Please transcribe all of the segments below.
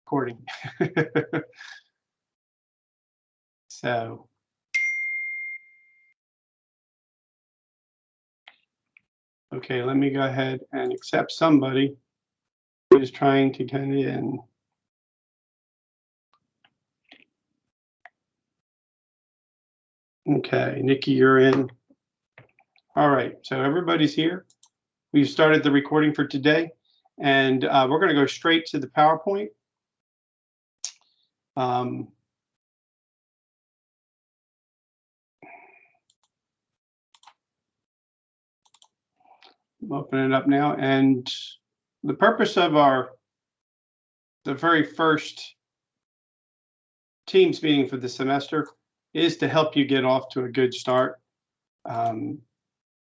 recording. So. Okay, let me go ahead and accept somebody who is trying to get in. Okay, Nikki, you're in. All right, so everybody's here. We've started the recording for today, and we're going to go straight to the PowerPoint. I'm opening it up now, and the purpose of the very first Teams meeting for the semester is to help you get off to a good start,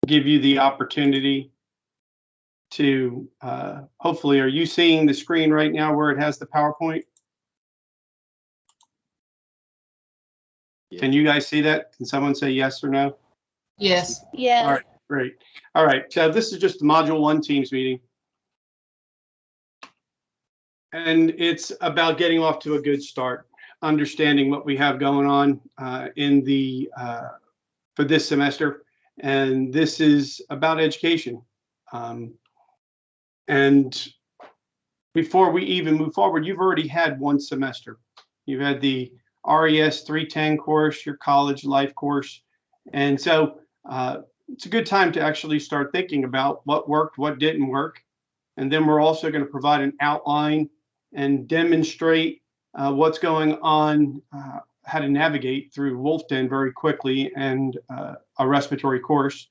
give you the opportunity to hopefully, are you seeing the screen right now where it has the PowerPoint? Yeah. Can you guys see that? Can someone say yes or no? Yes. Yes. All right, great. All right, so this is just the Module 1 Teams meeting. And it's about getting off to a good start, understanding what we have going on for this semester. And this is about education. And before we even move forward, you've already had one semester. You've had the RES 310 course, your college life course. And so it's a good time to actually start thinking about what worked, what didn't work. And then we're also going to provide an outline and demonstrate what's going on, how to navigate through Wolf Den very quickly, and a respiratory course.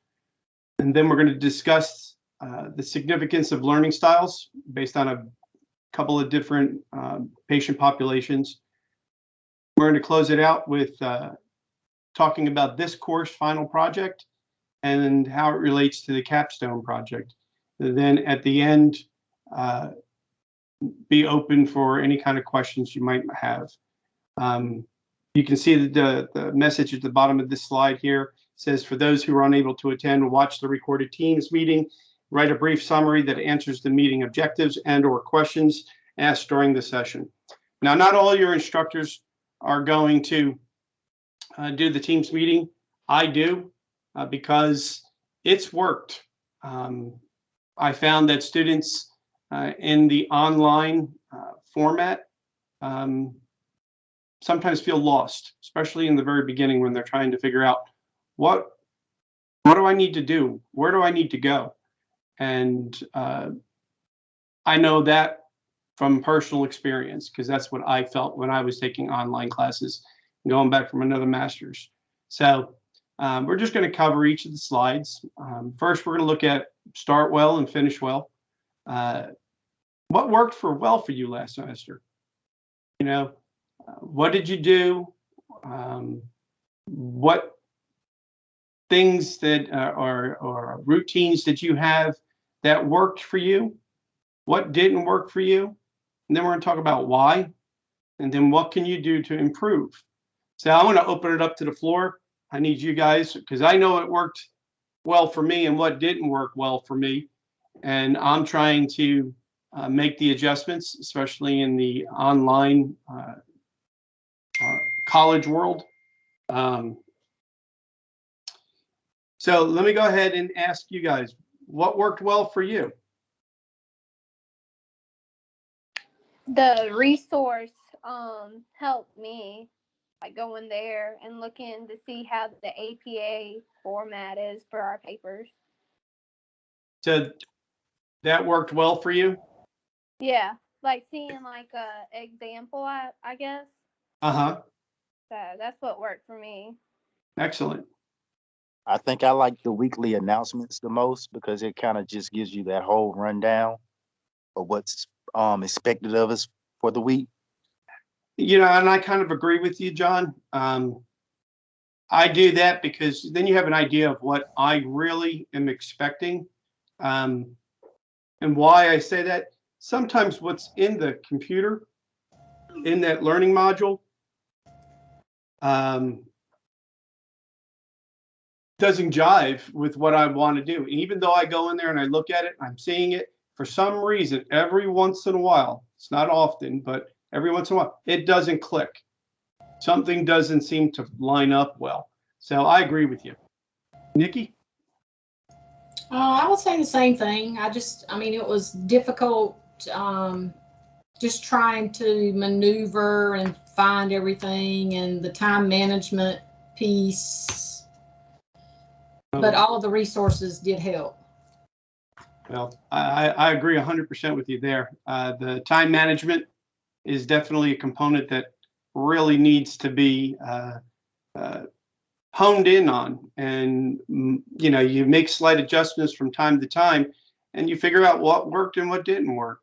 And then we're going to discuss the significance of learning styles based on a couple of different patient populations. We're going to close it out with talking about this course final project and how it relates to the Capstone Project. And then at the end, be open for any kind of questions you might have. You can see the message at the bottom of this slide here. It says, for those who are unable to attend, watch the recorded Teams meeting, write a brief summary that answers the meeting objectives and/or questions asked during the session. Now, not all your instructors are going to do the Teams meeting. I do because it's worked. I found that students in the online format sometimes feel lost, especially in the very beginning when they're trying to figure out what do I need to do? Where do I need to go? And I know that from personal experience, because that's what I felt when I was taking online classes, going back from another master's. So we're just going to cover each of the slides. First, we're going to look at start well and finish well. What worked well for you last semester? You know, what did you do? What things that or routines did you have that worked for you? What didn't work for you? And then we're going to talk about why, and then what can you do to improve. So I want to open it up to the floor. I need you guys, because I know it worked well for me and what didn't work well for me. And I'm trying to make the adjustments, especially in the online college world. So let me go ahead and ask you guys, what worked well for you? The resource helped me, like going there and looking to see how the APA format is for our papers. So that worked well for you? Yeah, like seeing like a example, I guess. Uh-huh. So that's what worked for me. Excellent. I think I like the weekly announcements the most because it kind of just gives you that whole rundown of what's expected of us for the week. You know, and I kind of agree with you, John. I do that because then you have an idea of what I really am expecting. And why I say that, sometimes what's in the computer, in that learning module, doesn't jive with what I want to do. And even though I go in there and I look at it, I'm seeing it, for some reason, every once in a while, it's not often, but every once in a while, it doesn't click. Something doesn't seem to line up well. So I agree with you. Nikki? I would say the same thing. I mean, it was difficult, just trying to maneuver and find everything and the time management piece. But all of the resources did help. Well, I agree 100% with you there. The time management is definitely a component that really needs to be honed in on. And, you know, you make slight adjustments from time to time and you figure out what worked and what didn't work.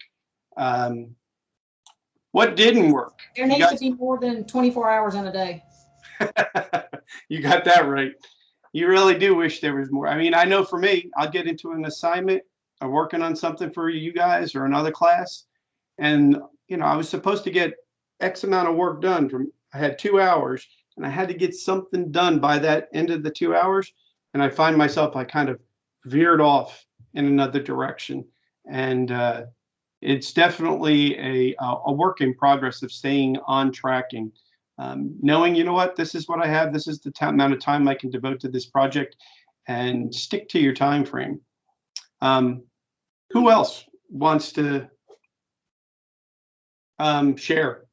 What didn't work? There needs to be more than 24 hours in a day. You got that right. You really do wish there was more. I mean, I know for me, I'll get into an assignment or working on something for you guys or another class. And, you know, I was supposed to get X amount of work done from, I had 2 hours and I had to get something done by that end of the 2 hours. And I find myself, I kind of veered off in another direction. And it's definitely a work in progress of staying on track and knowing, you know what, this is what I have. This is the amount of time I can devote to this project, and stick to your time frame. Who else wants to share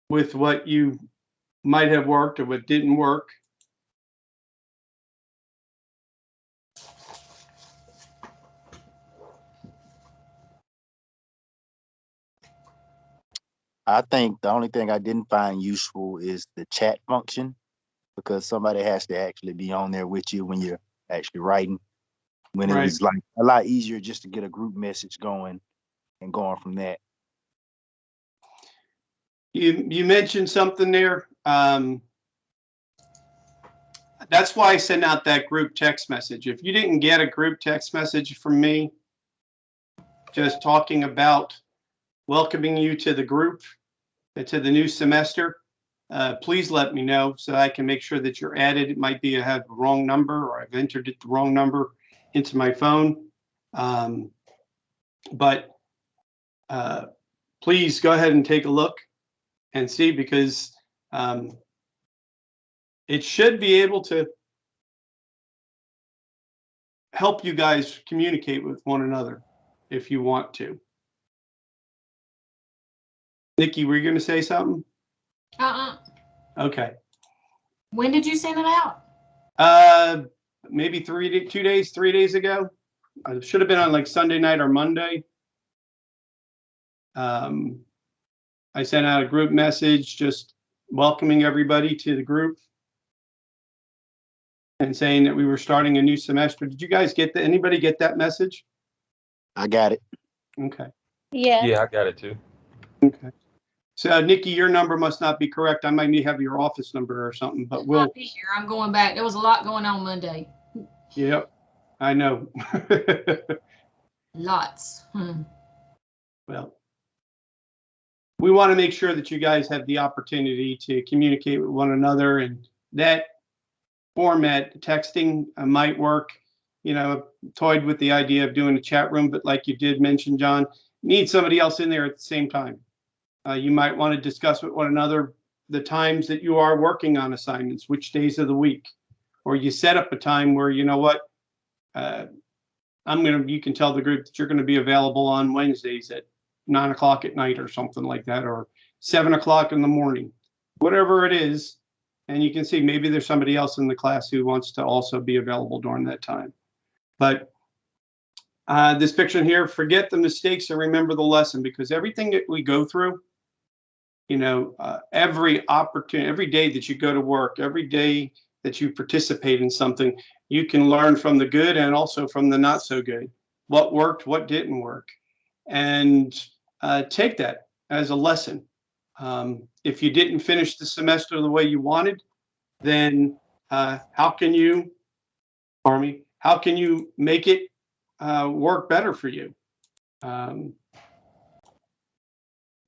with what you might have worked or what didn't work? I think the only thing I didn't find useful is the chat function, because somebody has to actually be on there with you when you're actually writing. When it was like a lot easier just to get a group message going and going from that. You mentioned something there. That's why I sent out that group text message. If you didn't get a group text message from me, just talking about welcoming you to the group, to the new semester, please let me know so I can make sure that you're added. It might be I have the wrong number or I've entered it the wrong number into my phone. But please go ahead and take a look and see, because it should be able to help you guys communicate with one another if you want to. Nikki, were you going to say something? Okay. When did you send it out? Maybe 3 days, 3 days ago. It should have been on like Sunday night or Monday. I sent out a group message just welcoming everybody to the group and saying that we were starting a new semester. Did you guys get that? Anybody get that message? I got it. Okay. Yeah. Yeah, I got it too. Okay. So Nikki, your number must not be correct. I might need to have your office number or something, but we'll Not be here. I'm going back. There was a lot going on Monday. Yep, I know. Lots. Well, we want to make sure that you guys have the opportunity to communicate with one another, and that format, texting, might work. You know, toyed with the idea of doing a chat room, but like you did mention, John, need somebody else in there at the same time. You might want to discuss with one another the times that you are working on assignments, which days of the week, or you set up a time where, you know what, you can tell the group that you're going to be available on Wednesdays at 9 o'clock at night or something like that, or 7 o'clock in the morning, whatever it is. And you can see maybe there's somebody else in the class who wants to also be available during that time. But this picture here, forget the mistakes and remember the lesson, because everything that we go through, you know, every opportunity, every day that you go to work, every day that you participate in something, you can learn from the good and also from the not so good. What worked, what didn't work, and take that as a lesson. If you didn't finish the semester the way you wanted, then how can you make it work better for you?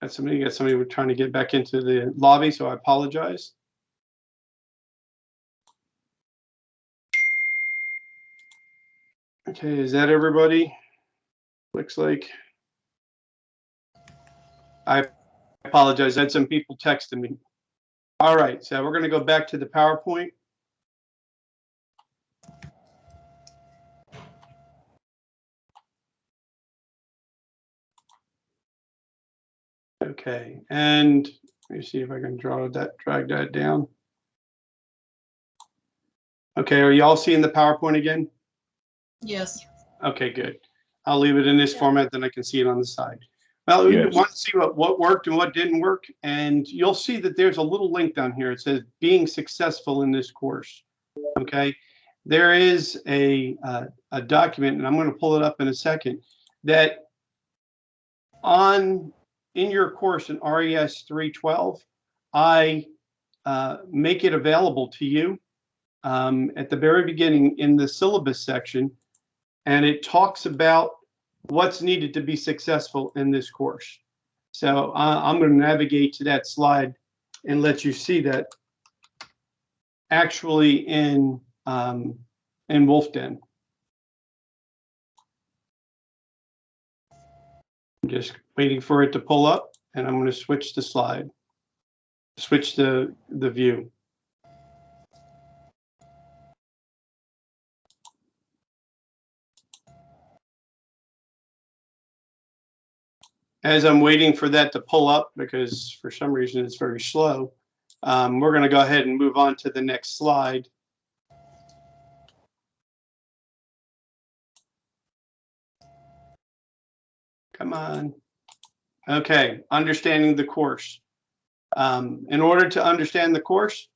Got somebody trying to get back into the lobby, so I apologize. Okay, is that everybody? Looks like. I apologize. I had some people texting me. All right, so we're going to go back to the PowerPoint. Okay, and let me see if I can drag that down. Okay, are y'all seeing the PowerPoint again? Yes. Okay, good. I'll leave it in this format, then I can see it on the side. Well, we want to see what worked and what didn't work, and you'll see that there's a little link down here. It says being successful in this course. Okay, there is a document, and I'm going to pull it up in a second, that in your course in RES 312, I make it available to you at the very beginning in the syllabus section, and it talks about what's needed to be successful in this course. So I'm going to navigate to that slide and let you see that actually in Wolf Den. I'm just waiting for it to pull up, and I'm going to switch the slide, switch the view. As I'm waiting for that to pull up, because for some reason it's very slow, we're going to go ahead and move on to the next slide. Come on. Okay, understanding the course. In order to understand the course,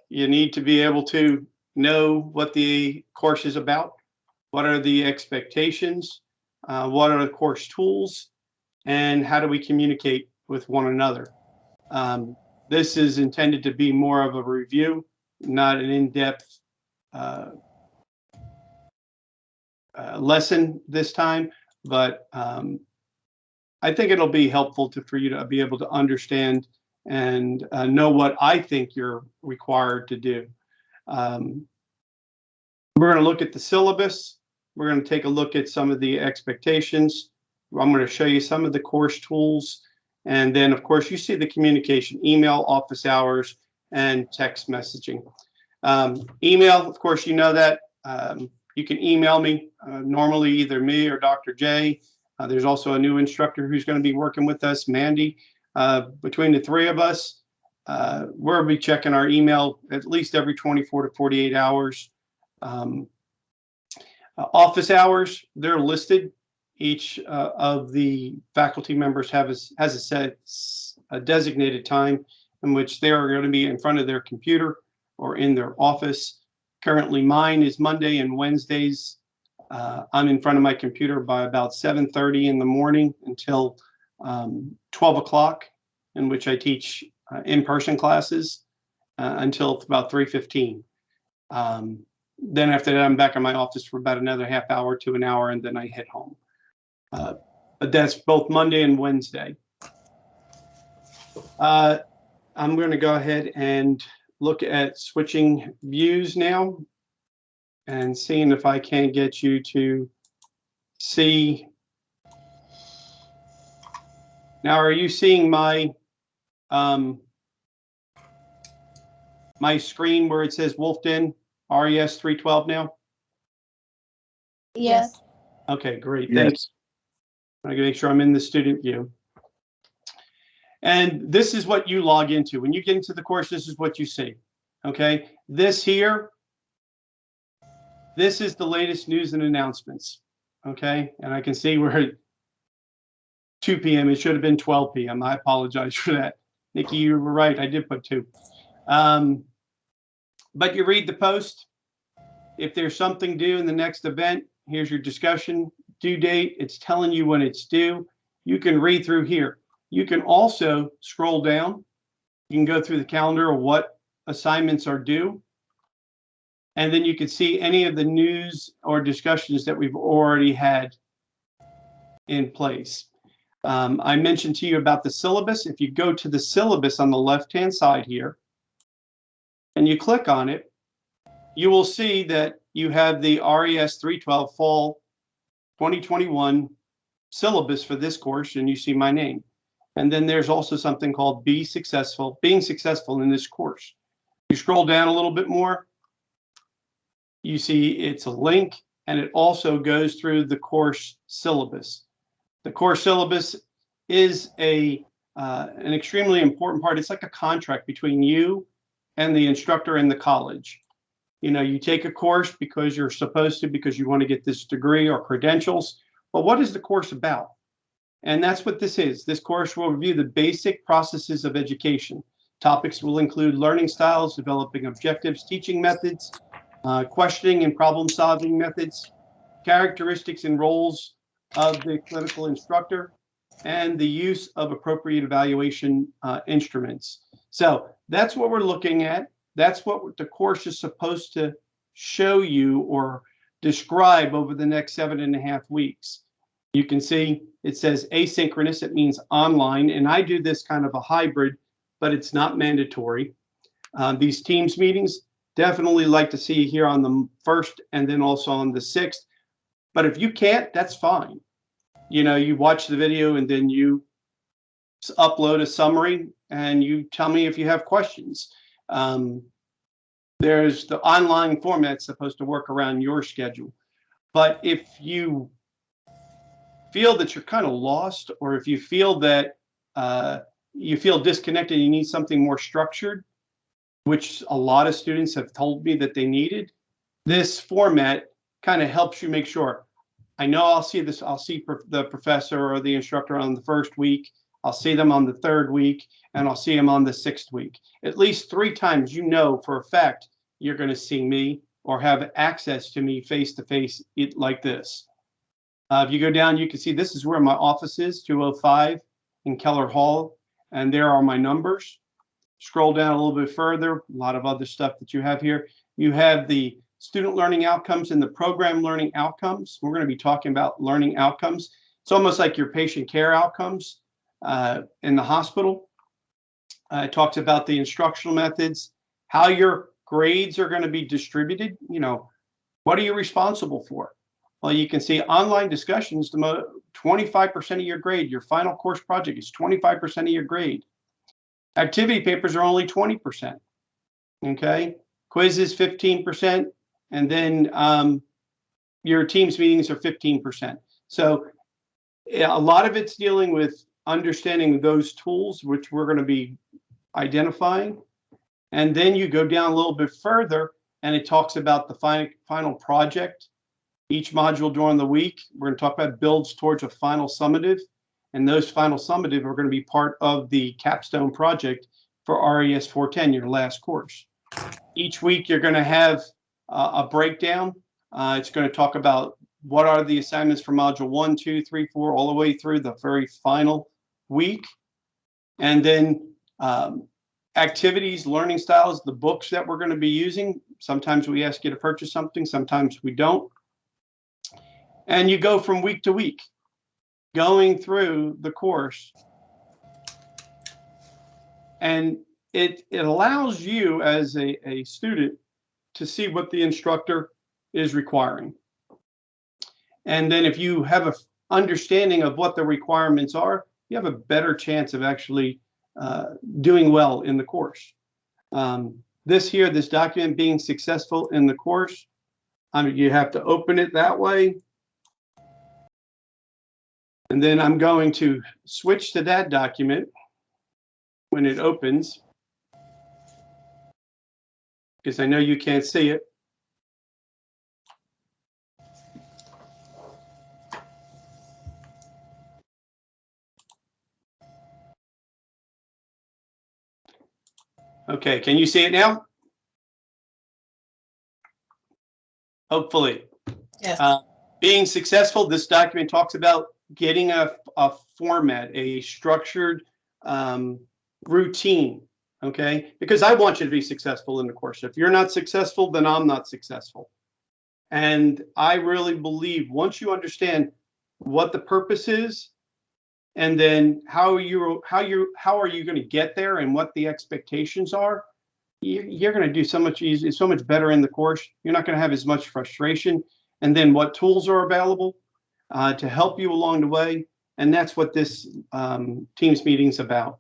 you need to be able to know what the course is about, what are the expectations, what are the course tools, and how do we communicate with one another. This is intended to be more of a review, not an in-depth lesson this time, but I think it'll be helpful for you to be able to understand and know what I think you're required to do. We're going to look at the syllabus. We're going to take a look at some of the expectations. I'm going to show you some of the course tools. And then, of course, you see the communication, email, office hours, and text messaging. Email, of course, you know that. You can email me, normally either me or Dr. J. There's also a new instructor who's going to be working with us, Mandy. Between the three of us, we'll be checking our email at least every 24 to 48 hours. Office hours, they're listed. Each of the faculty members has a designated time in which they are going to be in front of their computer or in their office. Currently, mine is Monday and Wednesdays. I'm in front of my computer by about 7:30 in the morning until 12 o'clock, in which I teach in-person classes until about 3:15. Then after that, I'm back in my office for about another half hour to an hour, and then I head home. But that's both Monday and Wednesday. I'm going to go ahead and look at switching views now and seeing if I can get you to see. Now, are you seeing my my screen where it says Wolf Den RES 312 now? Yes. Okay, great. Yes. Thanks. I can make sure I'm in the student view. And this is what you log into. When you get into the course, this is what you see. Okay, this here, this is the latest news and announcements. Okay, and I can see we're at 2 p.m. It should have been 12 p.m. I apologize for that. Nikki, you were right. I did put 2. But you read the post. If there's something due in the next event, here's your discussion due date. It's telling you when it's due. You can read through here. You can also scroll down. You can go through the calendar of what assignments are due. And then you can see any of the news or discussions that we've already had in place. I mentioned to you about the syllabus. If you go to the syllabus on the left-hand side here, and you click on it, you will see that you have the RES 312 Fall 2021 syllabus for this course, and you see my name. And then there's also something called being successful in this course. You scroll down a little bit more, you see it's a link, and it also goes through the course syllabus. The course syllabus is an extremely important part. It's like a contract between you and the instructor and the college. You know, you take a course because you're supposed to, because you want to get this degree or credentials, but what is the course about? And that's what this is. This course will review the basic processes of education. Topics will include learning styles, developing objectives, teaching methods, questioning and problem-solving methods, characteristics and roles of the clinical instructor, and the use of appropriate evaluation instruments. So that's what we're looking at. That's what the course is supposed to show you or describe over the next 7.5 weeks. You can see it says asynchronous. It means online. And I do this kind of a hybrid, but it's not mandatory. These Teams meetings, definitely like to see you here on the 1st and then also on the 6th. But if you can't, that's fine. You know, you watch the video and then you upload a summary and you tell me if you have questions. There's the online format supposed to work around your schedule. But if you feel that you're kind of lost, or if you feel that you feel disconnected, you need something more structured, which a lot of students have told me that they needed, this format kind of helps you make sure. I know I'll see the professor or the instructor on the 1st week. I'll see them on the 3rd week, and I'll see them on the 6th week. At least 3 times, you know for a fact you're going to see me or have access to me face to face like this. If you go down, you can see this is where my office is, 205 in Keller Hall, and there are my numbers. Scroll down a little bit further, a lot of other stuff that you have here. You have the student learning outcomes and the program learning outcomes. We're going to be talking about learning outcomes. It's almost like your patient care outcomes in the hospital. It talks about the instructional methods, how your grades are going to be distributed. You know, what are you responsible for? Well, you can see online discussions, 25% of your grade. Your final course project is 25% of your grade. Activity papers are only 20%. Okay, quizzes 15%, and then your Teams meetings are 15%. So a lot of it's dealing with understanding those tools, which we're going to be identifying. And then you go down a little bit further, and it talks about the final project. Each module during the week, we're going to talk about builds towards a final summative. And those final summative are going to be part of the Capstone Project for RES 410, your last course. Each week, you're going to have a breakdown. It's going to talk about what are the assignments for module 1, 2, 3, 4, all the way through the very final week. And then activities, learning styles, the books that we're going to be using. Sometimes we ask you to purchase something, sometimes we don't. And you go from week to week, going through the course. And it allows you as a student to see what the instructor is requiring. And then if you have an understanding of what the requirements are, you have a better chance of actually doing well in the course. This document, being successful in the course, you have to open it that way. And then I'm going to switch to that document when it opens, because I know you can't see it. Okay, can you see it now? Hopefully. Yes. Being successful, this document talks about getting a format, a structured routine, okay? Because I want you to be successful in the course. If you're not successful, then I'm not successful. And I really believe once you understand what the purpose is, and then how are you going to get there and what the expectations are, you're going to do so much better in the course. You're not going to have as much frustration. And then what tools are available to help you along the way. And that's what this Teams meeting's about.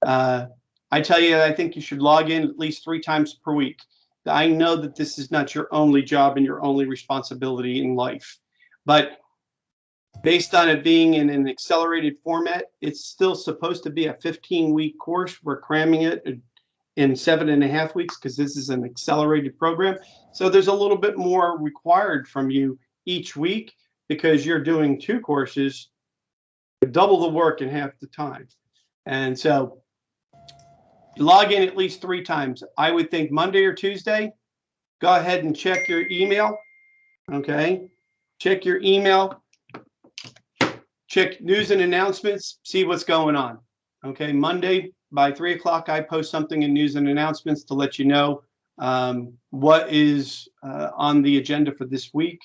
I tell you, I think you should log in at least 3 times per week. I know that this is not your only job and your only responsibility in life, but based on it being in an accelerated format, it's still supposed to be a 15-week course. We're cramming it in 7.5 weeks because this is an accelerated program. So there's a little bit more required from you each week because you're doing 2 courses, double the work in half the time. And so log in at least 3 times. I would think Monday or Tuesday, go ahead and check your email. Okay. Check your email. Check news and announcements, see what's going on. Okay. Monday by 3 o'clock, I post something in news and announcements to let you know what is on the agenda for this week.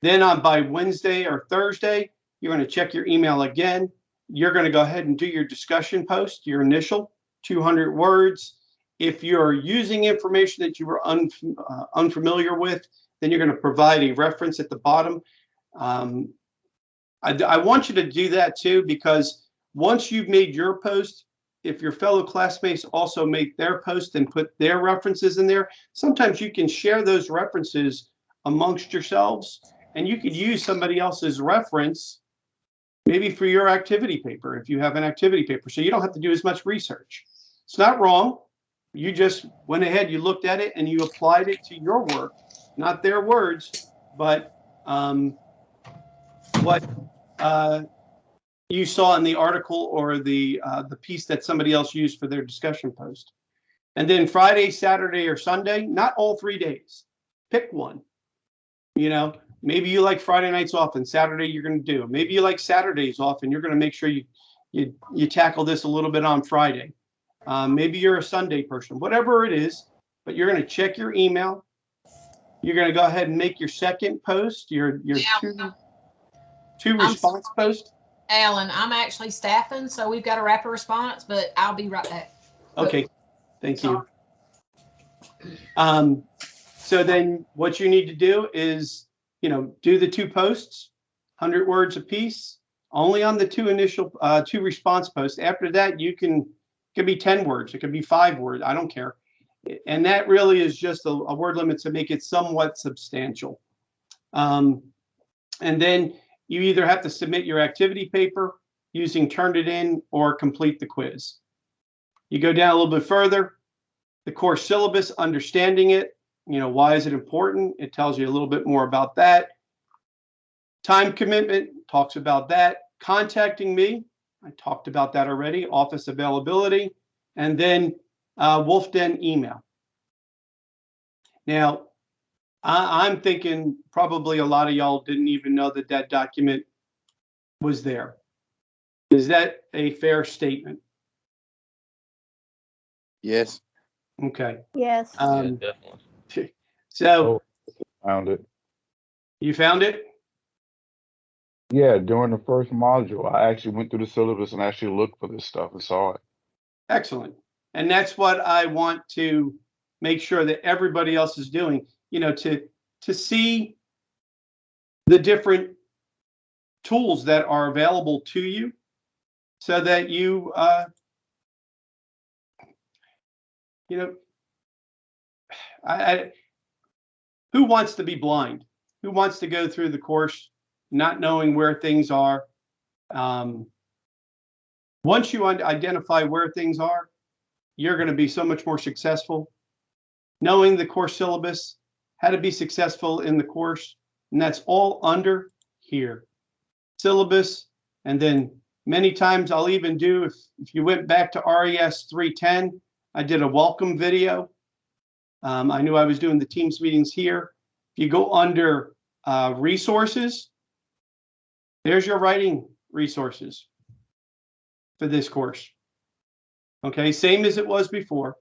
Then by Wednesday or Thursday, you're going to check your email again. You're going to go ahead and do your discussion post, your initial 200 words. If you're using information that you were unfamiliar with, then you're going to provide a reference at the bottom. I want you to do that too, because once you've made your post, if your fellow classmates also make their post and put their references in there, sometimes you can share those references amongst yourselves, and you could use somebody else's reference maybe for your activity paper if you have an activity paper, so you don't have to do as much research. It's not wrong. You just went ahead, you looked at it, and you applied it to your work, not their words, but what you saw in the article or the piece that somebody else used for their discussion post. And then Friday, Saturday, or Sunday, not all 3 days. Pick one. You know, maybe you like Friday nights off and Saturday you're going to do. Maybe you like Saturdays off and you're going to make sure you tackle this a little bit on Friday. Maybe you're a Sunday person, whatever it is, but you're going to check your email. You're going to go ahead and make your second post, your two response post. Alan, I'm actually staffing, so we've got to wrap a response, but I'll be right back. Okay, thank you. So then what you need to do is, do the 2 posts, 100 words apiece, only on the 2 initial, 2 response posts. After that, it could be 10 words. It could be 5 words. I don't care. And that really is just a word limit to make it somewhat substantial. And then you either have to submit your activity paper using Turnitin or complete the quiz. You go down a little bit further, the course syllabus, understanding it. Why is it important? It tells you a little bit more about that. Time commitment talks about that. Contacting me, I talked about that already. Office availability, and then Wolfden email. Now, I'm thinking probably a lot of y'all didn't even know that document was there. Is that a fair statement? Yes. Okay. Yes. Yeah, definitely. So Found it. you found it? Yeah, during the first module, I actually went through the syllabus and actually looked for this stuff and saw it. Excellent. And that's what I want to make sure that everybody else is doing, to see the different tools that are available to you so that you, who wants to be blind? Who wants to go through the course not knowing where things are? Once you identify where things are, you're going to be so much more successful. Knowing the course syllabus, how to be successful in the course, and that's all under here. Syllabus, and then many times I'll even do, if you went back to RES 310, I did a welcome video. I knew I was doing the Teams meetings here. If you go under resources, there's your writing resources for this course. Okay, same as it was before.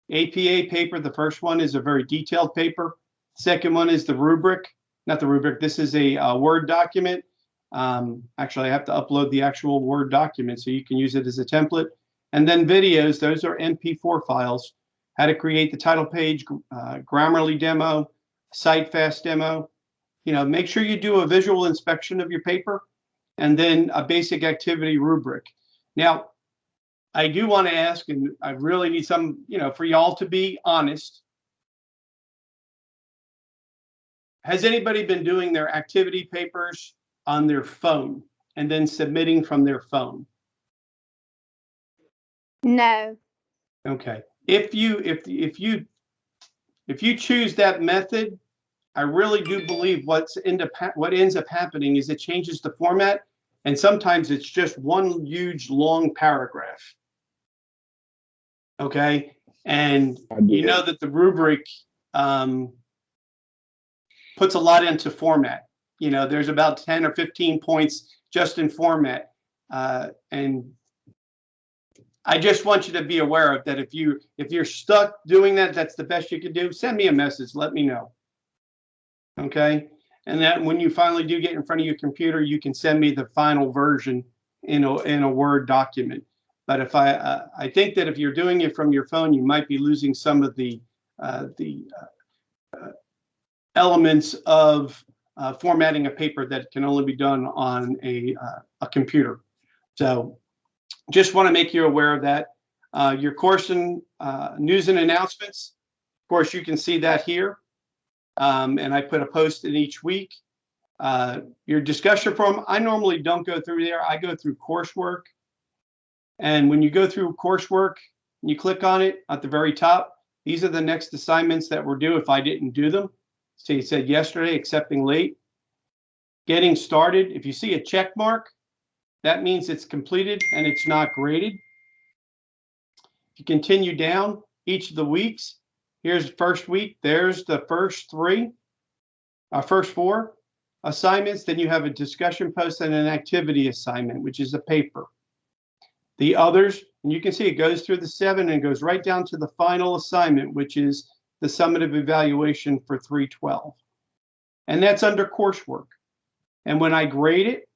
APA paper, the first one is a very detailed paper. Second one is the rubric, not the rubric, this is a Word document. Actually, I have to upload the actual Word document so you can use it as a template. And then videos, those are MP4 files. How to create the title page, Grammarly demo, Cite Fast demo. Make sure you do a visual inspection of your paper. and then a basic activity rubric. Now, I do want to ask, and I really need some, for y'all to be honest. Has anybody been doing their activity papers on their phone and then submitting from their phone? No. Okay. If you choose that method, I really do believe what ends up happening is it changes the format, and sometimes it's just one huge long paragraph. Okay, and you know that the rubric puts a lot into format. There's about 10 or 15 points just in format, and I just want you to be aware of that. If you're stuck doing that, that's the best you can do. Send me a message. Let me know. Okay, and that when you finally do get in front of your computer, you can send me the final version in a Word document. But if I think that if you're doing it from your phone, you might be losing some of the elements of formatting a paper that can only be done on a computer. So just want to make you aware of that. Your course and news and announcements, of course, you can see that here. And I put a post in each week. Your discussion forum, I normally don't go through there. I go through coursework. And when you go through coursework, and you click on it at the very top, these are the next assignments that were due if I didn't do them. So you said yesterday, accepting late. Getting started, if you see a check mark, that means it's completed and it's not graded. If you continue down each of the weeks, here's the first week, there's the first first 4 assignments. Then you have a discussion post and an activity assignment, which is a paper. The others, and you can see it goes through the 7 and goes right down to the final assignment, which is the summative evaluation for 312. And that's under coursework. And when I grade it,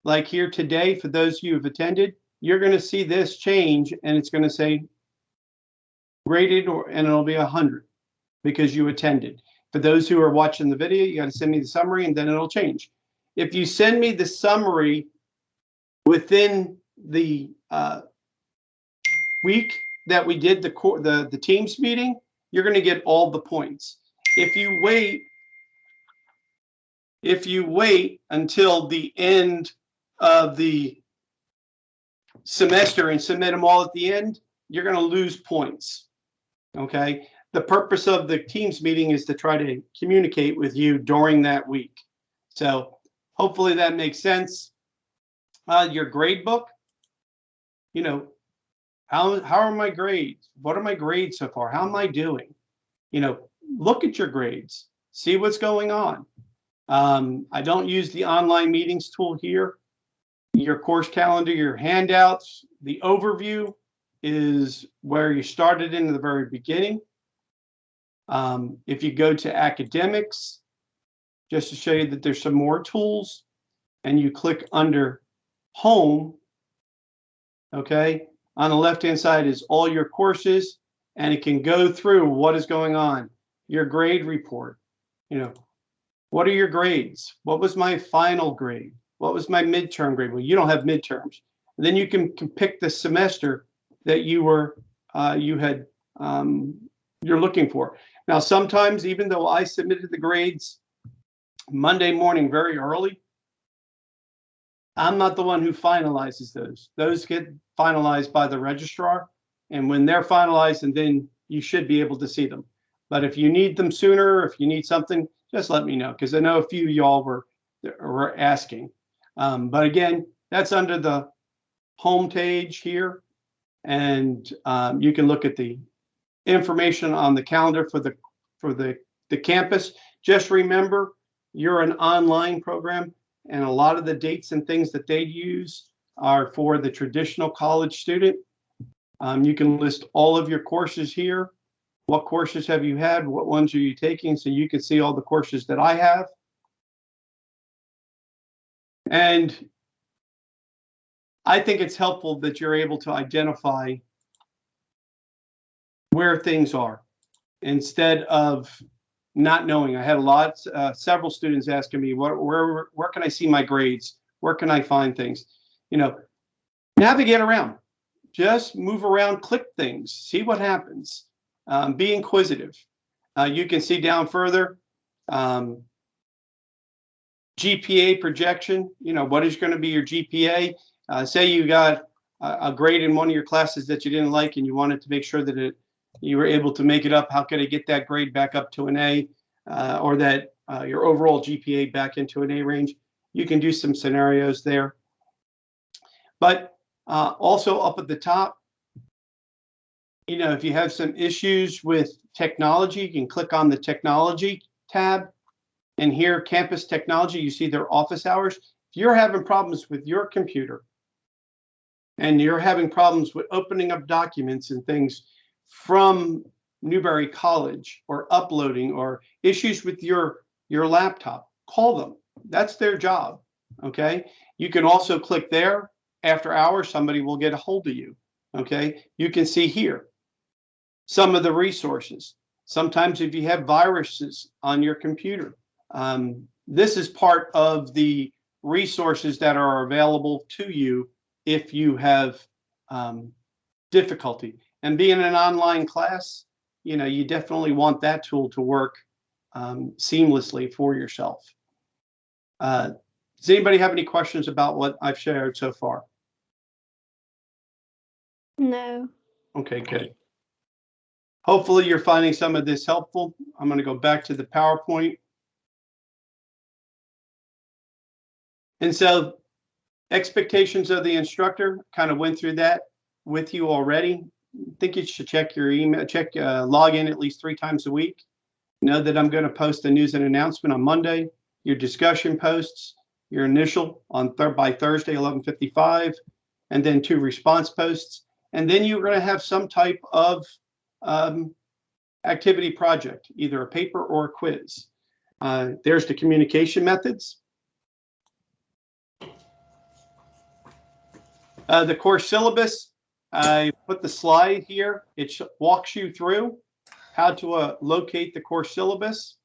like here today, for those of you who've attended, you're going to see this change and it's going to say graded, and it'll be 100 because you attended. For those who are watching the video, you got to send me the summary and then it'll change. If you send me the summary within the week that we did the Teams meeting, you're going to get all the points. If you wait until the end of the semester and submit them all at the end, you're going to lose points. Okay. The purpose of the Teams meeting is to try to communicate with you during that week. So hopefully that makes sense. Your grade book, how are my grades? What are my grades so far? How am I doing? Look at your grades, see what's going on. I don't use the online meetings tool here. Your course calendar, your handouts, the overview is where you started in the very beginning. If you go to academics, just to show you that there's some more tools, and you click under home, okay, on the left-hand side is all your courses, and it can go through what is going on. Your grade report, what are your grades? What was my final grade? What was my midterm grade? Well, you don't have midterms. And then you can pick the semester that you're looking for. Now, sometimes, even though I submitted the grades Monday morning very early, I'm not the one who finalizes those. Those get finalized by the registrar. And when they're finalized, and then you should be able to see them. But if you need them sooner, if you need something, just let me know, because I know a few of y'all were asking. But again, that's under the home page here. And you can look at the information on the calendar for the campus. Just remember, you're an online program, and a lot of the dates and things that they use are for the traditional college student. You can list all of your courses here. What courses have you had? What ones are you taking? So you can see all the courses that I have. And I think it's helpful that you're able to identify where things are instead of not knowing. I had several students asking me, where can I see my grades? Where can I find things? Navigate around. Just move around, click things, see what happens. Be inquisitive. You can see down further, GPA projection. What is going to be your GPA? Say you got a grade in one of your classes that you didn't like and you wanted to make sure that you were able to make it up. How could I get that grade back up to an A, or that your overall GPA back into an A range? You can do some scenarios there. But also up at the top, if you have some issues with technology, you can click on the technology tab. And here, campus technology, you see their office hours. If you're having problems with your computer and you're having problems with opening up documents and things from Newberry College, or uploading, or issues with your laptop, call them. That's their job. Okay. You can also click there. After hours, somebody will get a hold of you. Okay. You can see here some of the resources. Sometimes if you have viruses on your computer, this is part of the resources that are available to you if you have difficulty. And being an online class, you definitely want that tool to work seamlessly for yourself. Does anybody have any questions about what I've shared so far? No. Okay, good. Hopefully you're finding some of this helpful. I'm going to go back to the PowerPoint. And so expectations of the instructor, kind of went through that with you already. I think you should check your email, log in at least 3 times a week. Know that I'm going to post a news and announcement on Monday, your discussion posts, your initial by Thursday, 11:55, and then 2 response posts. And then you're going to have some type of activity project, either a paper or a quiz. There's the communication methods. The course syllabus, I put the slide here. It walks you through how to locate the course syllabus.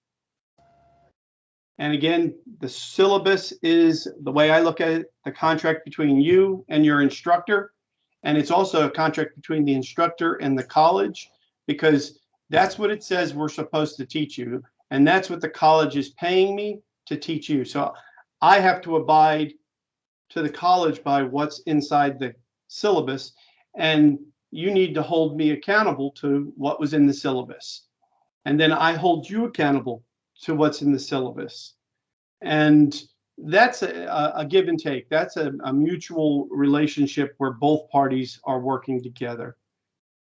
And again, the syllabus is, the way I look at it, the contract between you and your instructor. And it's also a contract between the instructor and the college, because that's what it says we're supposed to teach you. And that's what the college is paying me to teach you. So I have to abide to the college by what's inside the syllabus, and you need to hold me accountable to what was in the syllabus. And then I hold you accountable to what's in the syllabus. And that's a give and take. That's a mutual relationship where both parties are working together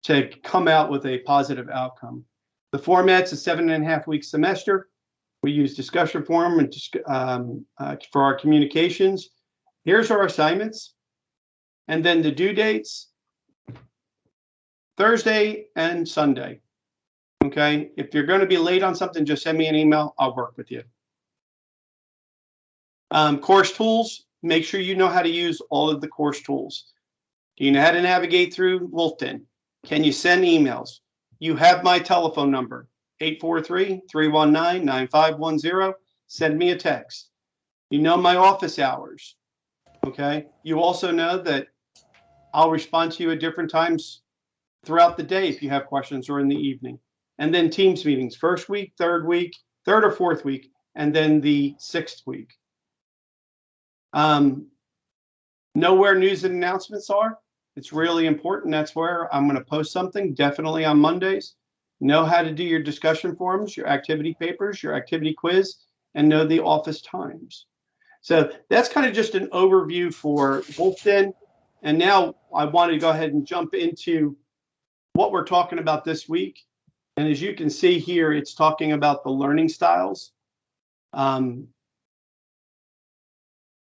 to come out with a positive outcome. The format's a 7.5-week semester. We use discussion forum and for our communications. Here's our assignments. And then the due dates, Thursday and Sunday. Okay. If you're going to be late on something, just send me an email. I'll work with you. Course tools, make sure you know how to use all of the course tools. Do you know how to navigate through Wolfden? Can you send emails? You have my telephone number, 843-319-9510. Send me a text. You know my office hours. Okay. You also know that I'll respond to you at different times throughout the day if you have questions, or in the evening. And then Teams meetings, first week, third or fourth week, and then the 6th week. Know where news and announcements are. It's really important. That's where I'm going to post something, definitely on Mondays. Know how to do your discussion forums, your activity papers, your activity quiz, and know the office times. So that's kind of just an overview for Wolfden. And now I want to go ahead and jump into what we're talking about this week. And as you can see here, it's talking about the learning styles. I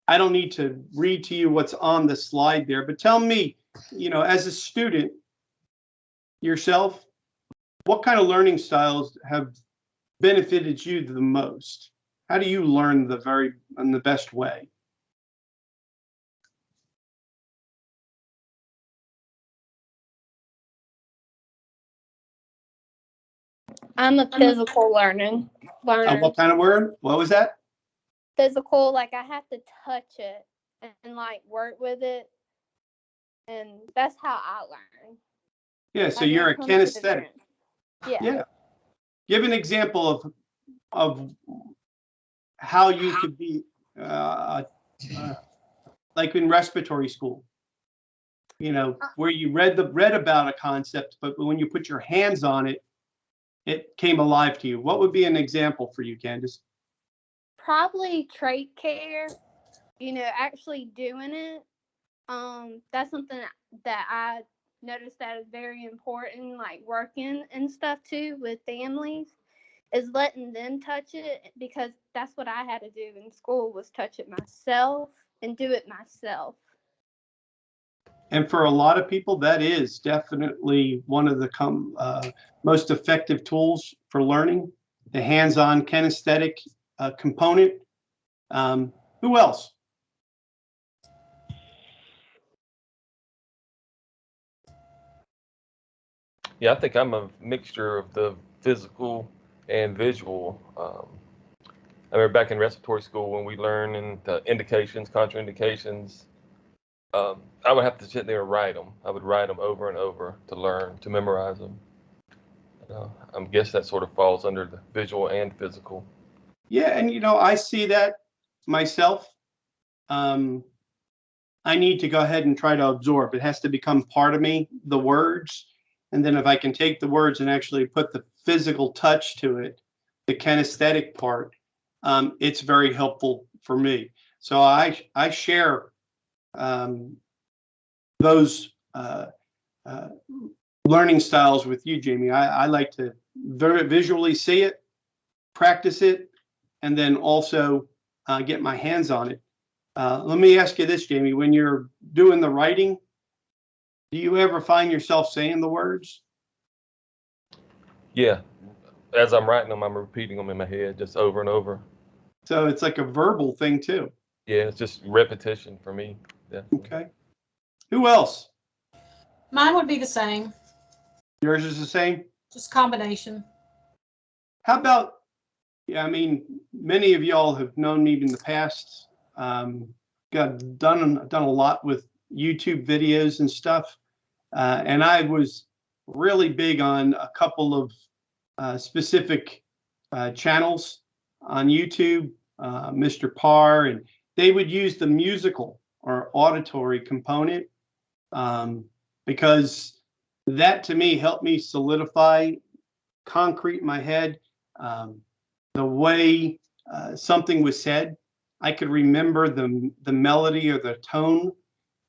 don't need to read to you what's on the slide there, but tell me, as a student yourself, what kind of learning styles have benefited you the most? How do you learn in the best way? I'm a physical learner. What kind of word? What was that? Physical, like I have to touch it and like work with it, and that's how I learn. Yeah, so Like when you're it a comes to the kinesthetic. gym. Yeah. Yeah. Give an example of how you could be like in respiratory school, where you read about a concept, but when you put your hands on it, it came alive to you. What would be an example for you, Candace? Probably trach care, actually doing it. That's something that I noticed that is very important, like working and stuff too with families, is letting them touch it, because that's what I had to do in school, was touch it myself and do it myself. And for a lot of people, that is definitely one of the most effective tools for learning, the hands-on kinesthetic component. Who else? Yeah, I think I'm a mixture of the physical and visual. I remember back in respiratory school when we learned the indications, contraindications. I would have to sit there and write them. I would write them over and over to learn, to memorize them. I guess that sort of falls under the visual and physical. Yeah, and I see that myself. I need to go ahead and try to absorb. It has to become part of me, the words. And then if I can take the words and actually put the physical touch to it, the kinesthetic part, it's very helpful for me. So I share those learning styles with you, Jamie. I like to very visually see it, practice it, and then also get my hands on it. Let me ask you this, Jamie. When you're doing the writing, do you ever find yourself saying the words? Yeah, as I'm writing them, I'm repeating them in my head just over and over. So it's like a verbal thing too. Yeah, it's just repetition for me. Yeah. Okay. Who else? Mine would be the same, Yours is the same? just combination. How about, yeah, I mean, many of y'all have known me in the past. Done a lot with YouTube videos and stuff. And I was really big on a couple of specific channels on YouTube, Mr. Parr, and they would use the musical or auditory component because that to me helped me solidify concrete in my head. The way something was said, I could remember the melody or the tone.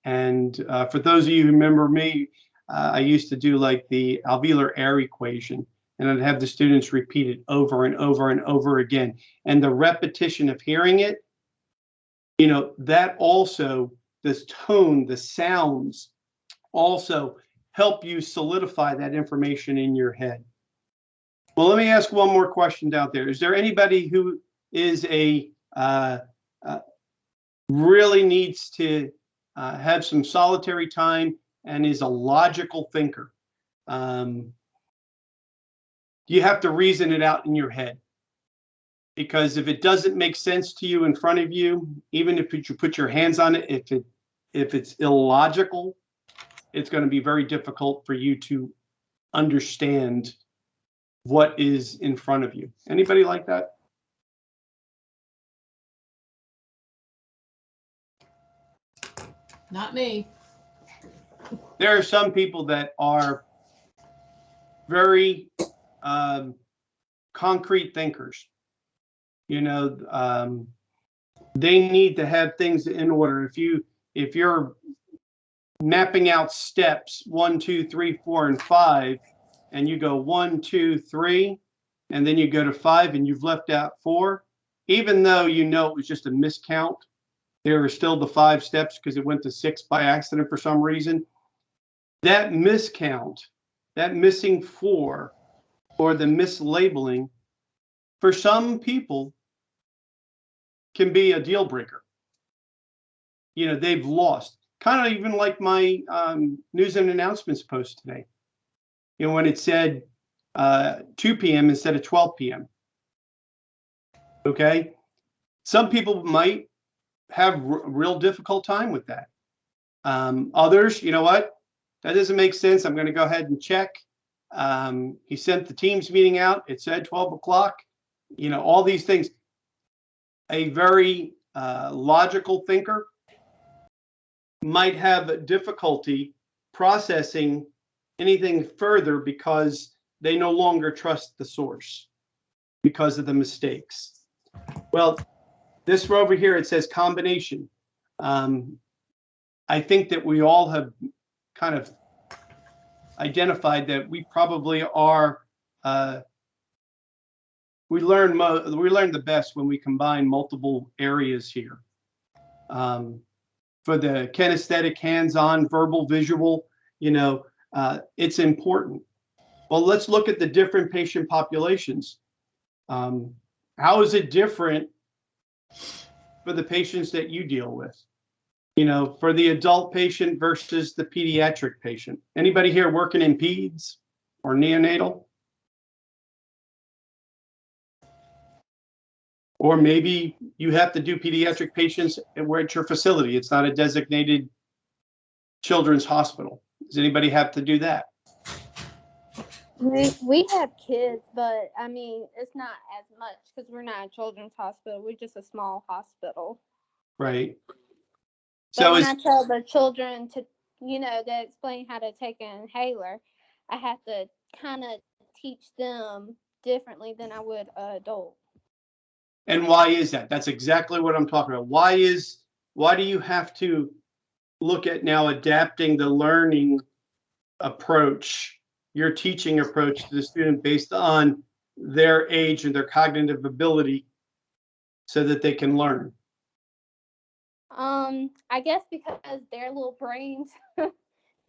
And for those of you who remember me, I used to do like the alveolar air equation, and I'd have the students repeat it over and over and over again. And the repetition of hearing it, that also, this tone, the sounds also help you solidify that information in your head. Well, let me ask one more question out there. Is there anybody who is really needs to have some solitary time and is a logical thinker? You have to reason it out in your head, because if it doesn't make sense to you in front of you, even if you put your hands on it, if it's illogical, it's going to be very difficult for you to understand what is in front of you. Anybody like that? Not me. There are some people that are very concrete thinkers. They need to have things in order. If you're mapping out steps 1, 2, 3, 4, and 5, and you go 1, 2, 3, and then you go to 5, and you've left out 4, even though it was just a miscount, there are still the 5 steps because it went to 6 by accident for some reason. That miscount, that missing 4, or the mislabeling, for some people can be a deal breaker. They've lost. Kind of even like my news and announcements post today. When it said 2 p.m. instead of 12 p.m. Okay. Some people might have real difficult time with that. Others, you know what? That doesn't make sense. I'm going to go ahead and check. He sent the Teams meeting out. It said 12 o'clock. You know, all these things. A very logical thinker might have difficulty processing anything further because they no longer trust the source because of the mistakes. Well, this row over here, it says combination. I think that we all have kind of identified that we probably are, we learn the best when we combine multiple areas here. For the kinesthetic, hands-on, verbal, visual, you know, it's important. Well, let's look at the different patient populations. How is it different for the patients that you deal with? You know, for the adult patient versus the pediatric patient. Anybody here working in peds or neonatal? Or maybe you have to do pediatric patients at your facility. It's not a designated children's hospital. Does anybody have to do that? We have kids, but I mean, it's not as much because we're not a children's hospital. We're just a small hospital. Right. But So when I tell the children to, you know, to explain how to take an inhaler, I have to kind of teach them differently than I would an adult. and why is that? That's exactly what I'm talking about. Why do you have to look at now adapting the learning approach, your teaching approach to the student based on their age and their cognitive ability so that they can learn? I guess because their little brains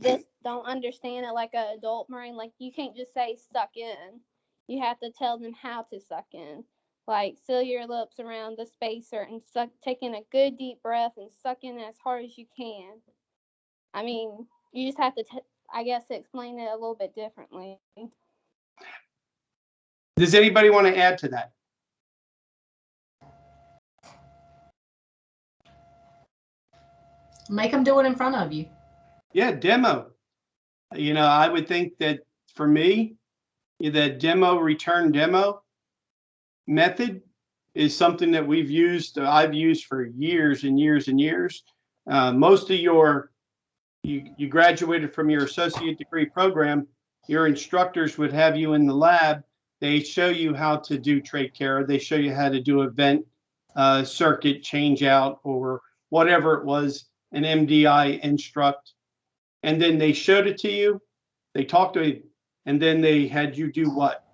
just don't understand it like an adult brain. Like, you can't just say suck in. You have to tell them how to suck in. Like, seal your lips around the spacer and take in a good deep breath and suck in as hard as you can. I mean, you just have to, I guess, explain it a little bit differently. Does anybody want to add to that? Make them do it in front of you. Yeah, demo. You know, I would think that for me, that return demo method is something that I've used for years and years and years. Most of you graduated from your associate degree program, your instructors would have you in the lab. They show you how to do trach care. They show you how to do a vent circuit change out or whatever it was, an MDI instruct. And then they showed it to you. They talked to you, and then they had you do what?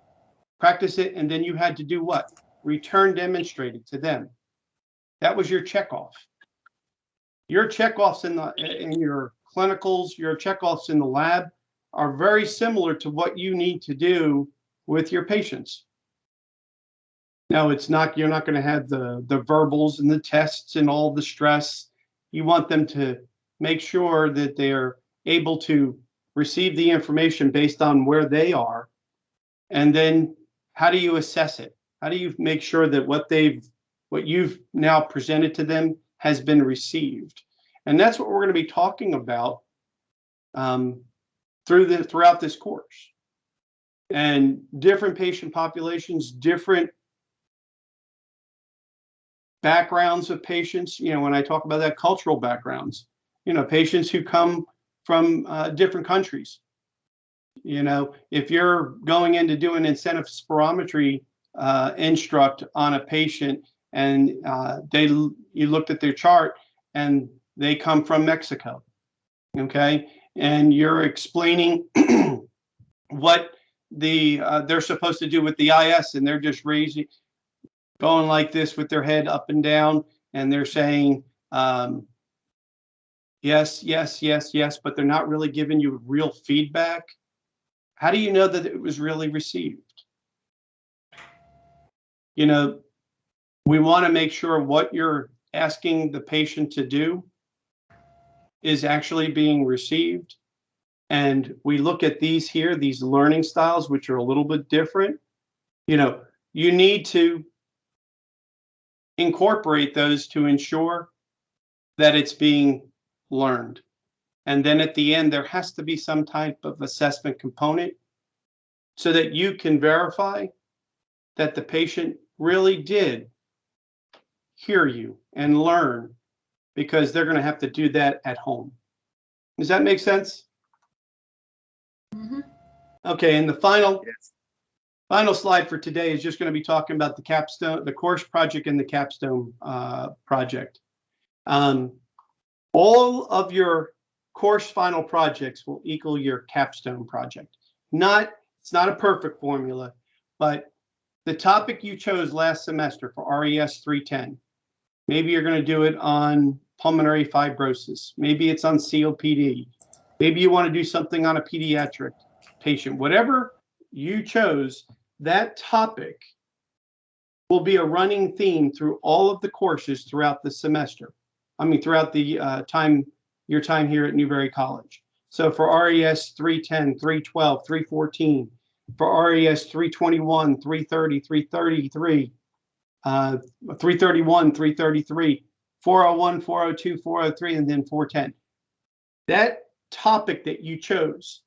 Practice it, and then you had to do what? Return demonstrate it to them. That was your checkoff. Your checkoffs in your clinicals, your checkoffs in the lab are very similar to what you need to do with your patients. Now, you're not going to have the verbals and the tests and all the stress. You want them to make sure that they're able to receive the information based on where they are. And then how do you assess it? How do you make sure that what you've now presented to them has been received? And that's what we're going to be talking about throughout this course. And different patient populations, different backgrounds of patients. You know, when I talk about that, cultural backgrounds, you know, patients who come from different countries. You know, if you're going in to do an incentive spirometry instruct on a patient and you looked at their chart and they come from Mexico, okay, and you're explaining what they're supposed to do with the IS, and they're just going like this with their head up and down, and they're saying yes, yes, yes, yes, but they're not really giving you real feedback. How do you know that it was really received? You know, we want to make sure what you're asking the patient to do is actually being received. and we look at these here, these learning styles, which are a little bit different, you need to incorporate those to ensure that it's being learned. And then at the end, there has to be some type of assessment component so that you can verify that the patient really did hear you and learn, because they're going to have to do that at home. Does that make sense? Mhm. Okay, and the final slide for today is just going to be talking about the course project and the Capstone project. All of your course final projects will equal your Capstone project. It's not a perfect formula, but the topic you chose last semester for RES 310, maybe you're going to do it on pulmonary fibrosis. Maybe it's on COPD. Maybe you want to do something on a pediatric patient. Whatever you chose, that topic will be a running theme through all of the courses throughout the semester. Throughout the your time here at Newberry College. So for RES 310, 312, 314, for RES 321, 330, 333, 331, 333, 401, 402, 403, and then 410. That topic that you chose,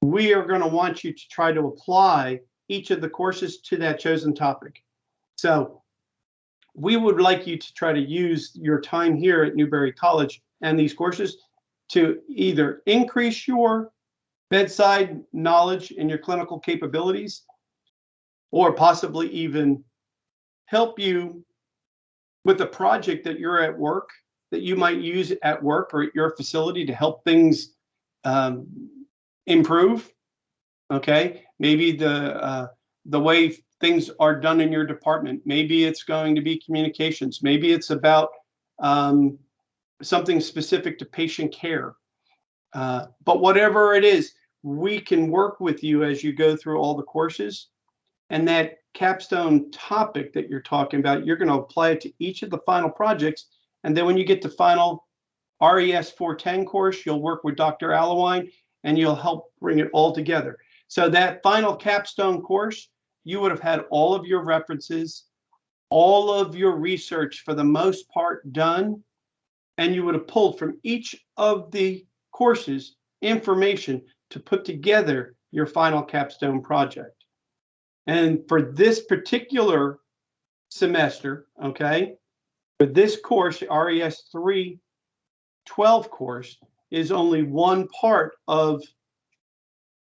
we are going to want you to try to apply each of the courses to that chosen topic. So we would like you to try to use your time here at Newberry College and these courses to either increase your bedside knowledge and your clinical capabilities, or possibly even help you with a project that you're at work, that you might use at work or at your facility to help things improve. Okay, maybe the way things are done in your department. Maybe it's going to be communications. Maybe it's about something specific to patient care. But whatever it is, we can work with you as you go through all the courses. And that capstone topic that you're talking about, you're going to apply it to each of the final projects. And then when you get to final RES 410 course, you'll work with Dr. Allewine and you'll help bring it all together. So that final capstone course, you would have had all of your references, all of your research for the most part done, and you would have pulled from each of the courses information to put together your final capstone project. And for this particular semester, okay, for this course, RES 312 course is only one part of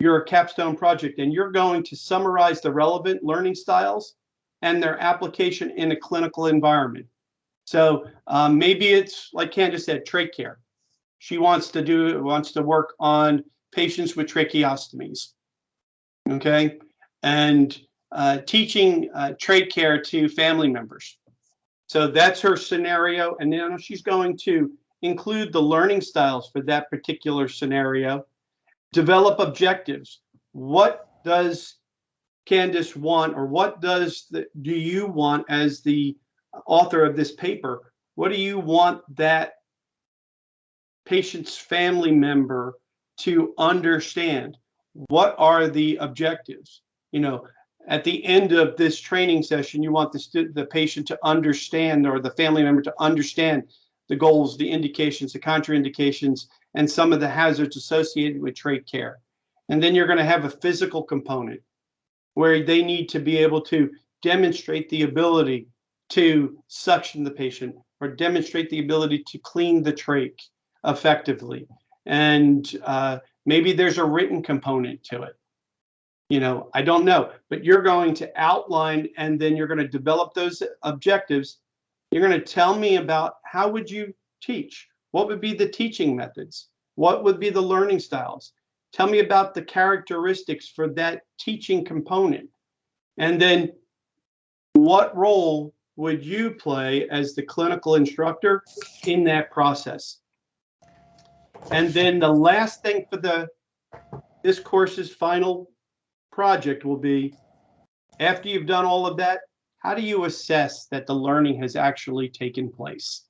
your capstone project, and you're going to summarize the relevant learning styles and their application in a clinical environment. So maybe it's like Candace said, trach care. She wants to work on patients with tracheostomies, okay, and teaching trach care to family members. So that's her scenario, and then she's going to include the learning styles for that particular scenario. Develop objectives. What does Candace want, or what do you want as the author of this paper? What do you want that patient's family member to understand? What are the objectives? At the end of this training session, you want the patient to understand, or the family member to understand, the goals, the indications, the contraindications, and some of the hazards associated with trach care. And then you're going to have a physical component where they need to be able to demonstrate the ability to suction the patient, or demonstrate the ability to clean the trach effectively. And maybe there's a written component to it. I don't know, but you're going to outline, and then you're going to develop those objectives. You're going to tell me about how would you teach? What would be the teaching methods? What would be the learning styles? Tell me about the characteristics for that teaching component. And then what role would you play as the clinical instructor in that process? And then the last thing for this course's final project will be, after you've done all of that, how do you assess that the learning has actually taken place?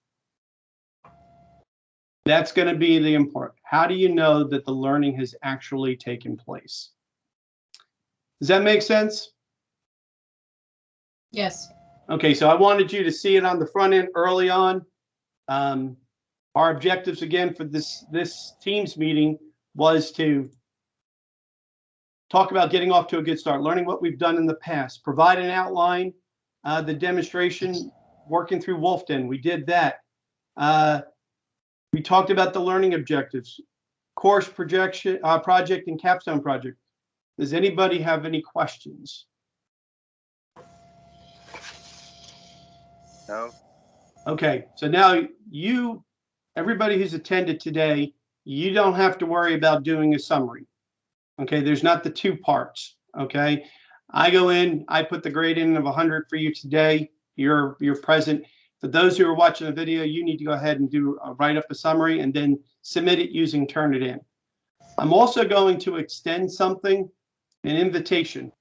That's going to be the important. How do you know that the learning has actually taken place? Does that make sense? Yes. Okay, so I wanted you to see it on the front end early on. Our objectives again for this Teams meeting was to talk about getting off to a good start, learning what we've done in the past, provide an outline, the demonstration, working through Wolfden. We did that. We talked about the learning objectives, course projection, project, and capstone project. Does anybody have any questions? No. Okay, so now everybody who's attended today, you don't have to worry about doing a summary. Okay, there's not the two parts. Okay, I go in, I put the grade in of 100 for you today. You're present. For those who are watching the video, you need to go ahead and write up a summary and then submit it using Turnitin. I'm also going to extend something, an invitation.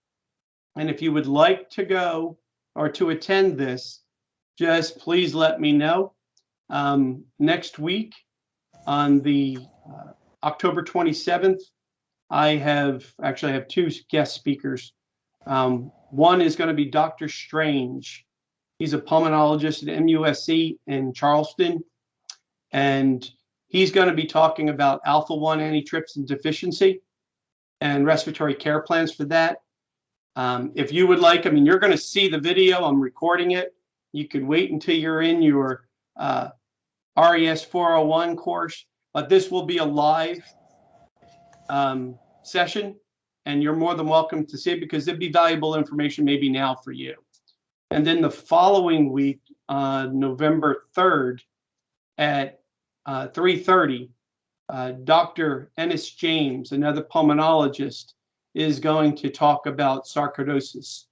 And if you would like to go or to attend this, just please let me know. Next week on the October 27th, I have two guest speakers. One is going to be Dr. Strange. He's a pulmonologist at MUSC in Charleston, and he's going to be talking about alpha-1 antitrypsin deficiency and respiratory care plans for that. If you would like, you're going to see the video. I'm recording it. You could wait until you're in your RES 401 course, but this will be a live session, and you're more than welcome to see it because it'd be valuable information maybe now for you. And then the following week, November 3rd at 3:30, Dr. Ennis James, another pulmonologist, is going to talk about sarcoidosis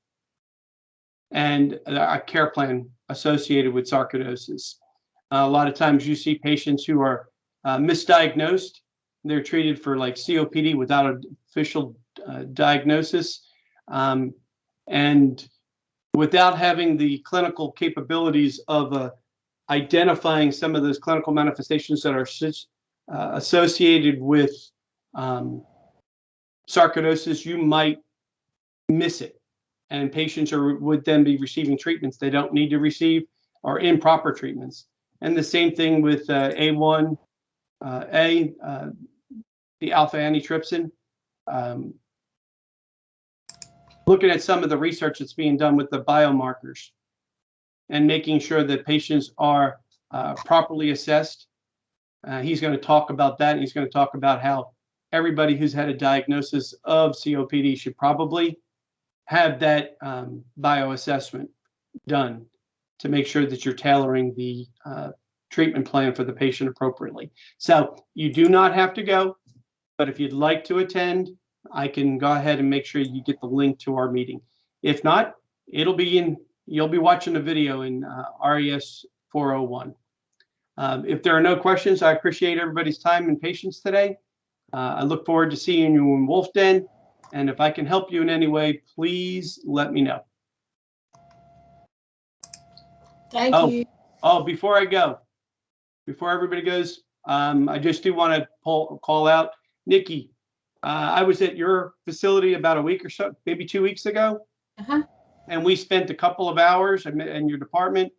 and a care plan associated with sarcoidosis. A lot of times you see patients who are misdiagnosed. They're treated for like COPD without an official diagnosis. And without having the clinical capabilities of identifying some of those clinical manifestations that are associated with sarcoidosis, you might miss it. And patients would then be receiving treatments they don't need to receive or improper treatments. And the same thing with A1A, the alpha antitrypsin. Looking at some of the research that's being done with the biomarkers and making sure that patients are properly assessed. He's going to talk about that, and he's going to talk about how everybody who's had a diagnosis of COPD should probably have that bioassessment done to make sure that you're tailoring the treatment plan for the patient appropriately. So you do not have to go, but if you'd like to attend, I can go ahead and make sure you get the link to our meeting. If not, you'll be watching the video in RES 401. If there are no questions, I appreciate everybody's time and patience today. I look forward to seeing you in Wolfden. And if I can help you in any way, please let me know. Thank you. Oh, before everybody goes, I just do want to call out Nikki. I was at your facility about a week or so, maybe 2 weeks ago. And we spent a couple of hours in your department.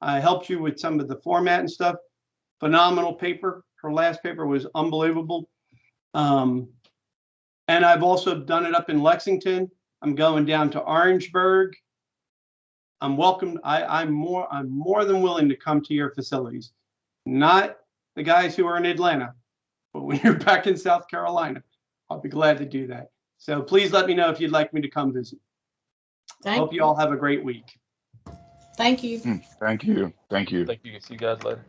I helped you with some of the format and stuff. Phenomenal paper. Her last paper was unbelievable. And I've also done it up in Lexington. I'm going down to Orangeburg. I'm welcome. I'm more than willing to come to your facilities. Not the guys who are in Atlanta, but when you're back in South Carolina, I'll be glad to do that. So please let me know if you'd like me to come visit. Hope you all have a great week. Thank you. Thank you. Thank you. Thank you. See you guys later.